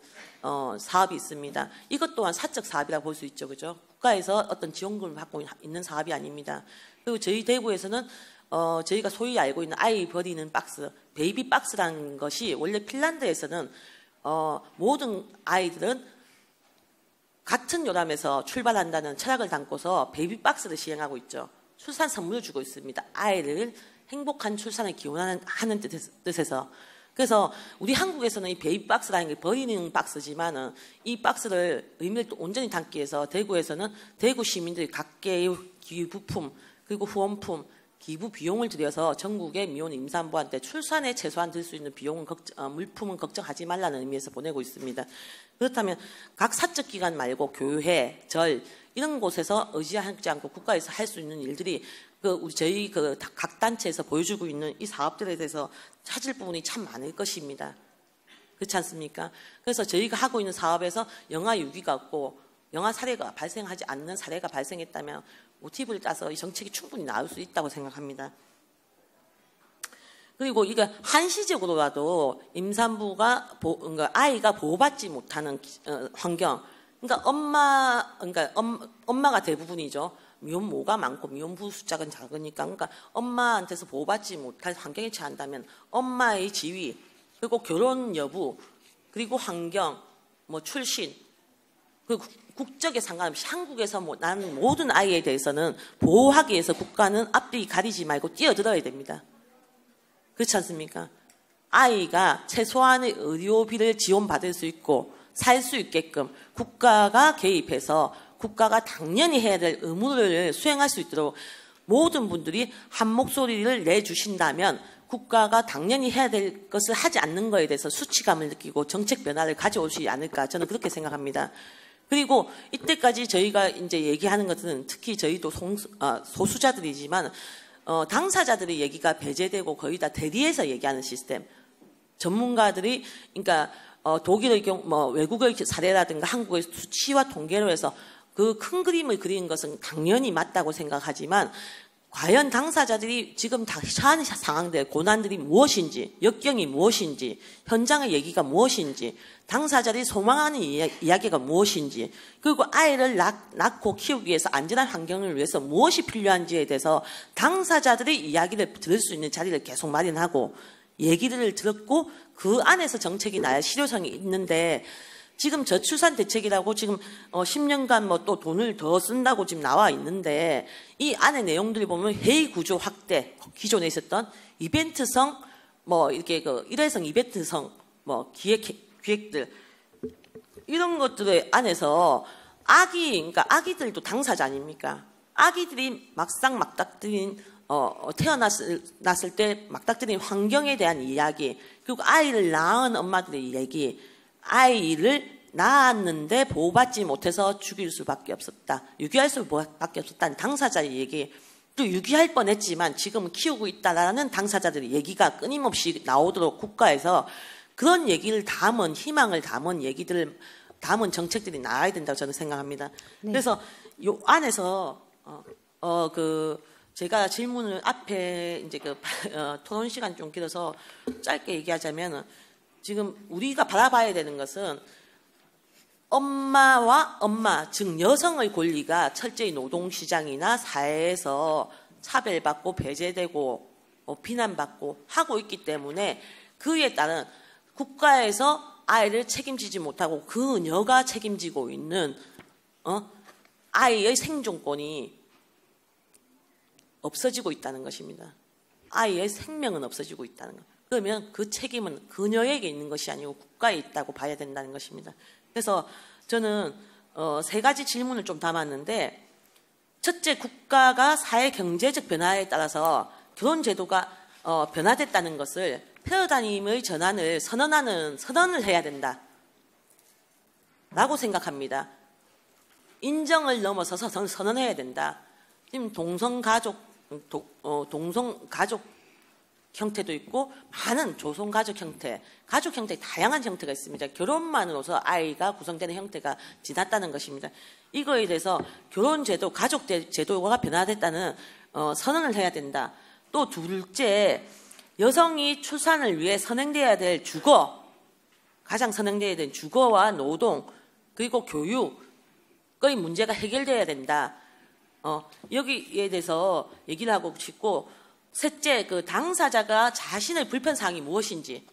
사업이 있습니다. 이것 또한 사적 사업이라고 볼 수 있죠, 그죠? 국가에서 어떤 지원금을 받고 있는 사업이 아닙니다. 그리고 저희 대구에서는 저희가 소위 알고 있는 아이 버리는 박스, 베이비 박스라는 것이 원래 핀란드에서는 모든 아이들은 같은 요람에서 출발한다는 철학을 담고서 베이비 박스를 시행하고 있죠. 출산 선물을 주고 있습니다. 아이를 행복한 출산을 기원하는 뜻에서. 그래서 우리 한국에서는 이 베이비 박스라는 게 버리는 박스지만은 이 박스를 의미를 또 온전히 담기 위해서 대구에서는 대구 시민들이 각계의 기부품 그리고 후원품 기부 비용을 들여서 전국의 미혼 임산부한테 출산에 최소한 들 수 있는 비용은 물품은 걱정하지 말라는 의미에서 보내고 있습니다. 그렇다면 각 사적 기관 말고 교회, 절 이런 곳에서 의지하지 않고 국가에서 할 수 있는 일들이 저희 각 단체에서 보여주고 있는 이 사업들에 대해서 찾을 부분이 참 많을 것입니다. 그렇지 않습니까? 그래서 저희가 하고 있는 사업에서 영아 유기가 없고 영아 사례가 발생하지 않는 사례가 발생했다면 모티브를 따서 이 정책이 충분히 나올 수 있다고 생각합니다. 그리고 이게 한시적으로라도 임산부가 아이가 보호받지 못하는 환경, 그러니까 엄마가 대부분이죠. 미혼모가 많고 미혼부 숫자가 작으니까, 그러니까 엄마한테서 보호받지 못할 환경에 처한다면 엄마의 지위, 그리고 결혼 여부, 그리고 환경, 뭐 출신, 그 국적에 상관없이 한국에서 난 모든 아이에 대해서는 보호하기 위해서 국가는 앞뒤 가리지 말고 뛰어들어야 됩니다. 그렇지 않습니까? 아이가 최소한의 의료비를 지원받을 수 있고 살 수 있게끔 국가가 개입해서 국가가 당연히 해야 될 의무를 수행할 수 있도록 모든 분들이 한 목소리를 내주신다면 국가가 당연히 해야 될 것을 하지 않는 것에 대해서 수치감을 느끼고 정책 변화를 가져오지 않을까, 저는 그렇게 생각합니다. 그리고 이때까지 저희가 이제 얘기하는 것은 특히 저희도 소수자들이지만 당사자들의 얘기가 배제되고 거의 다 대리해서 얘기하는 시스템. 전문가들이, 그러니까 독일의 경우 외국의 사례라든가 한국의 수치와 통계로 해서 그 큰 그림을 그리는 것은 당연히 맞다고 생각하지만 과연 당사자들이 지금 처한 상황들, 고난들이 무엇인지, 역경이 무엇인지, 현장의 얘기가 무엇인지, 당사자들이 소망하는 이야기가 무엇인지, 그리고 아이를 낳고 키우기 위해서 안전한 환경을 위해서 무엇이 필요한지에 대해서 당사자들의 이야기를 들을 수 있는 자리를 계속 마련하고 얘기를 들었고 그 안에서 정책이 나야 실효성이 있는데, 지금 저출산 대책이라고 지금 10년간 또 돈을 더 쓴다고 지금 나와 있는데, 이 안의 내용들을 보면 회의 구조 확대, 기존에 있었던 이벤트성 이렇게 일회성 이벤트성 기획들, 이런 것들의 안에서 그러니까 아기들도 당사자 아닙니까? 아기들이 막닥뜨린 태어났을 때 막닥뜨린 환경에 대한 이야기, 그리고 아이를 낳은 엄마들의 얘기, 아이를 낳았는데 보호받지 못해서 죽일 수밖에 없었다, 유기할 수밖에 없었다는 당사자의 얘기, 또 유기할 뻔했지만 지금 키우고 있다라는 당사자들의 얘기가 끊임없이 나오도록 국가에서 그런 얘기를 담은, 희망을 담은 얘기들을 담은 정책들이 나와야 된다고 저는 생각합니다. 네. 그래서 요 안에서 제가 질문을 앞에 이제 토론 시간 좀 길어서 짧게 얘기하자면, 지금 우리가 바라봐야 되는 것은 엄마, 즉 여성의 권리가 철저히 노동시장이나 사회에서 차별받고 배제되고 비난받고 하고 있기 때문에 그에 따른 국가에서 아이를 책임지지 못하고 그녀가 책임지고 있는 아이의 생존권이 없어지고 있다는 것입니다. 아이의 생명은 없어지고 있다는 것. 그러면 그 책임은 그녀에게 있는 것이 아니고 국가에 있다고 봐야 된다는 것입니다. 그래서 저는 3가지 질문을 좀 담았는데, 첫째, 국가가 사회 경제적 변화에 따라서 결혼 제도가 변화됐다는 것을 패러다임의 전환을 선언을 해야 된다 라고 생각합니다. 인정을 넘어서서 선언해야 된다. 지금 동성가족 형태도 있고 많은 조성가족 형태, 가족 형태 다양한 형태가 있습니다. 결혼만으로서 아이가 구성되는 형태가 지났다는 것입니다. 이거에 대해서 결혼제도, 가족제도가 변화됐다는 선언을 해야 된다. 또 둘째, 여성이 출산을 위해 선행돼야 될 가장 선행돼야 될 주거와 노동, 그리고 교육의 문제가 해결돼야 된다. 여기에 대해서 얘기를 하고 싶고, 셋째, 당사자가 자신의 불편사항이 무엇인지,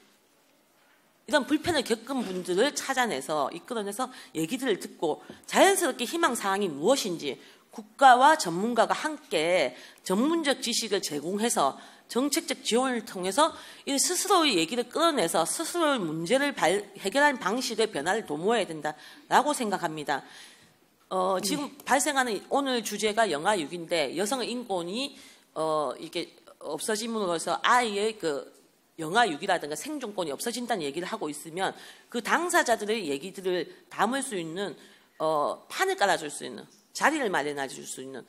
이런 불편을 겪은 분들을 찾아내서 이끌어내서 얘기들을 듣고 자연스럽게 희망사항이 무엇인지 국가와 전문가가 함께 전문적 지식을 제공해서 정책적 지원을 통해서 스스로의 얘기를 끌어내서 스스로의 문제를 해결하는 방식의 변화를 도모해야 된다라고 생각합니다. 지금 발생하는 오늘 주제가 영아 6인데 여성의 인권이 이게 없어짐으로써 아이의 영아 6이라든가 생존권이 없어진다는 얘기를 하고 있으면 그 당사자들의 얘기들을 담을 수 있는 판을 깔아줄 수 있는, 자리를 마련해 줄 수 있는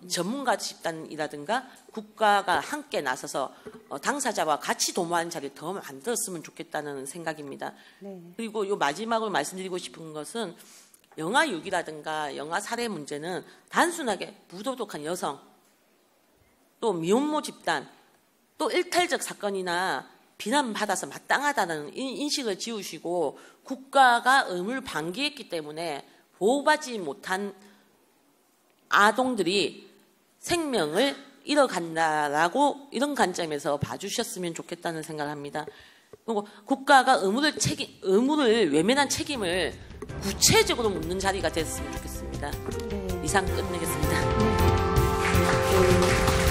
전문가 집단이라든가 국가가 함께 나서서 당사자와 같이 도모하는 자리를 더 만들었으면 좋겠다는 생각입니다. 네. 그리고 요 마지막으로 말씀드리고 싶은 것은 영아 6이라든가 영아 살해 문제는 단순하게 부도덕한 여성, 또 미혼모 집단, 또 일탈적 사건이나 비난받아서 마땅하다는 인식을 지우시고 국가가 의무를 방기했기 때문에 보호받지 못한 아동들이 생명을 잃어간다라고 이런 관점에서 봐주셨으면 좋겠다는 생각을 합니다. 그리고 국가가 의무를 외면한 책임을 구체적으로 묻는 자리가 됐으면 좋겠습니다. 네. 이상 끝내겠습니다. 네.